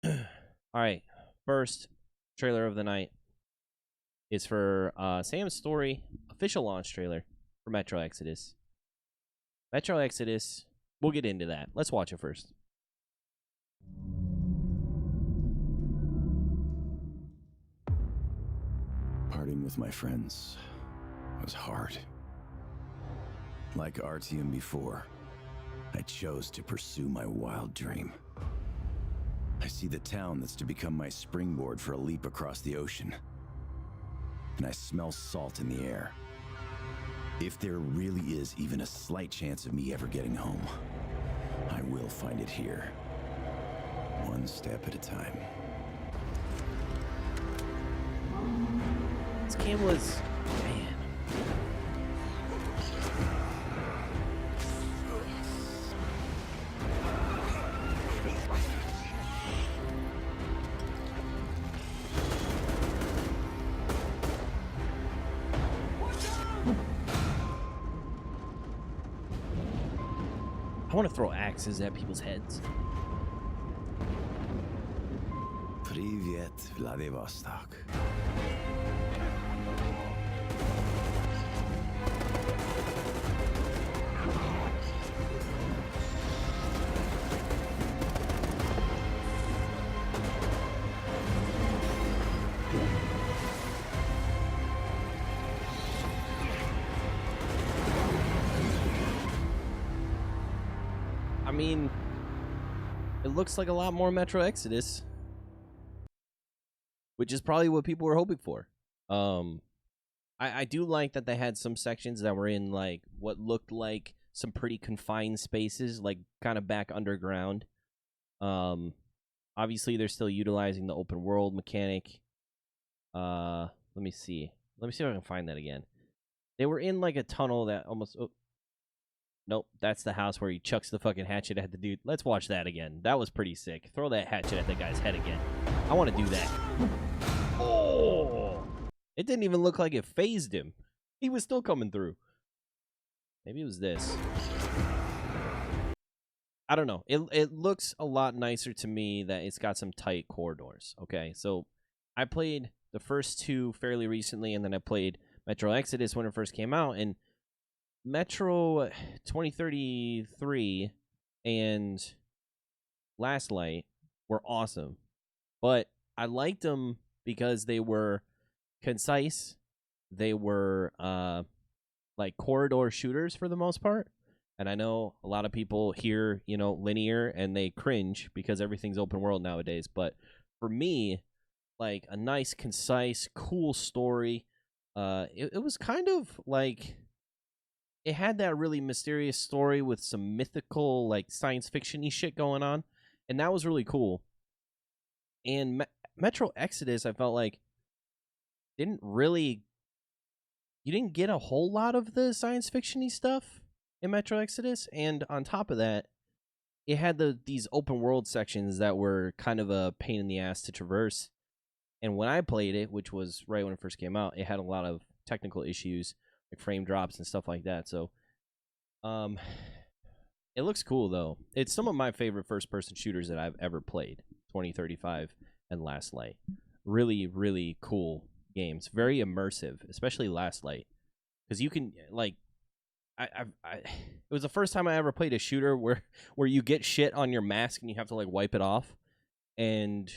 All right, first trailer of the night is for Sam's Story official launch trailer for Metro Exodus. Metro Exodus. We'll get into that. Let's watch it first. Parting with my friends was hard. Like Artyom before, I chose to pursue my wild dream. I see the town that's to become my springboard for a leap across the ocean. And I smell salt in the air. If there really is even a slight chance of me ever getting home, I will find it here. One step at a time. This game was, man. I want to throw axes at people's heads. Привет, Vladivostok. I mean, it looks like a lot more Metro Exodus, which is probably what people were hoping for. I do like that they had some sections that were in like what looked like some pretty confined spaces, like kind of back underground. Obviously they're still utilizing the open world mechanic. Let me see if I can find that again. They were in like a tunnel that almost. Oh, nope, that's the house where he chucks the fucking hatchet at the dude. Let's watch that again. That was pretty sick. Throw that hatchet at the guy's head again. I want to do that. Oh! It didn't even look like it phased him. He was still coming through. Maybe it was this. I don't know. It looks a lot nicer to me that it's got some tight corridors. Okay, so I played the first two fairly recently, and then I played Metro Exodus when it first came out, and Metro 2033 and Last Light were awesome, but I liked them because they were concise. They were like corridor shooters for the most part. And I know a lot of people hear, linear and they cringe because everything's open world nowadays. But for me, like a nice, concise, cool story. It was kind of like it had that really mysterious story with some mythical, like science fiction-y shit going on, and that was really cool. And Metro Exodus, I felt like didn't really you didn't get a whole lot of the science fiction-y stuff in Metro Exodus, and on top of that, it had these open world sections that were kind of a pain in the ass to traverse. And when I played it, which was right when it first came out, it had a lot of technical issues, like frame drops and stuff like that. So, it looks cool though. It's some of my favorite first-person shooters that I've ever played. 2035 and Last Light, really, really cool games. Very immersive, especially Last Light, because you can like it was the first time I ever played a shooter where you get shit on your mask and you have to like wipe it off, and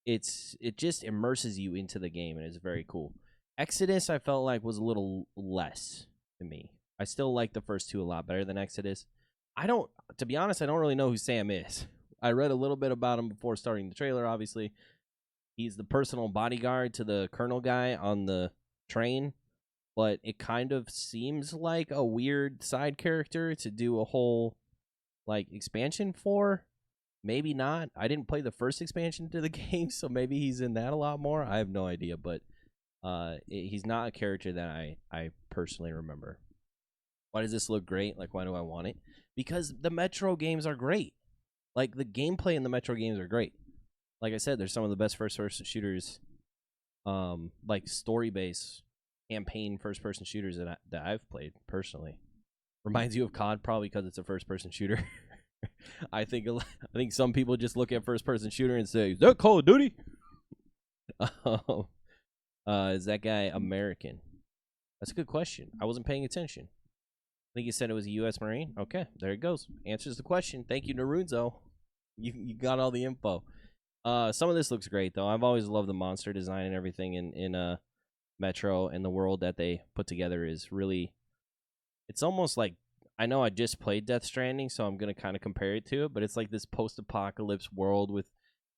it just immerses you into the game and it's very cool. Exodus I felt like was a little less to me. I still like the first two a lot better than Exodus. To be honest, I don't really know who Sam is. I read a little bit about him before starting the trailer. Obviously, he's the personal bodyguard to the colonel guy on the train, but it kind of seems like a weird side character to do a whole like expansion for. Maybe not. I didn't play the first expansion to the game, so maybe he's in that a lot more. I have no idea, but he's not a character that I personally remember. Why does this look great? Like, why do I want it? Because the Metro games are great. Like, the gameplay in the Metro games are great. Like I said, they're some of the best first-person shooters, like story-based campaign first-person shooters that I've played personally. Reminds you of COD probably because it's a first-person shooter. I think some people just look at first person shooter and say, "Is that Call of Duty?" Is that guy American? That's a good question. I wasn't paying attention. I think you said it was a U.S. Marine. Okay, there it goes. Answers the question. Thank you, Narunzo. You got all the info. Some of this looks great though. I've always loved the monster design and everything in Metro, and the world that they put together is really. It's almost like, I know I just played Death Stranding, so I'm gonna kind of compare it to it, but it's like this post-apocalypse world with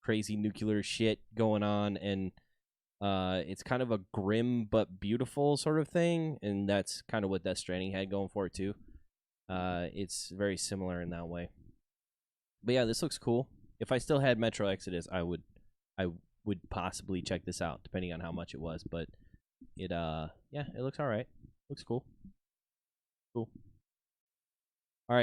crazy nuclear shit going on, and it's kind of a grim but beautiful sort of thing, and that's kind of what Death Stranding had going for it too. It's very similar in that way. But yeah, this looks cool. If I still had Metro Exodus, I would possibly check this out, depending on how much it was. But it yeah, it looks all right. Looks cool. Cool.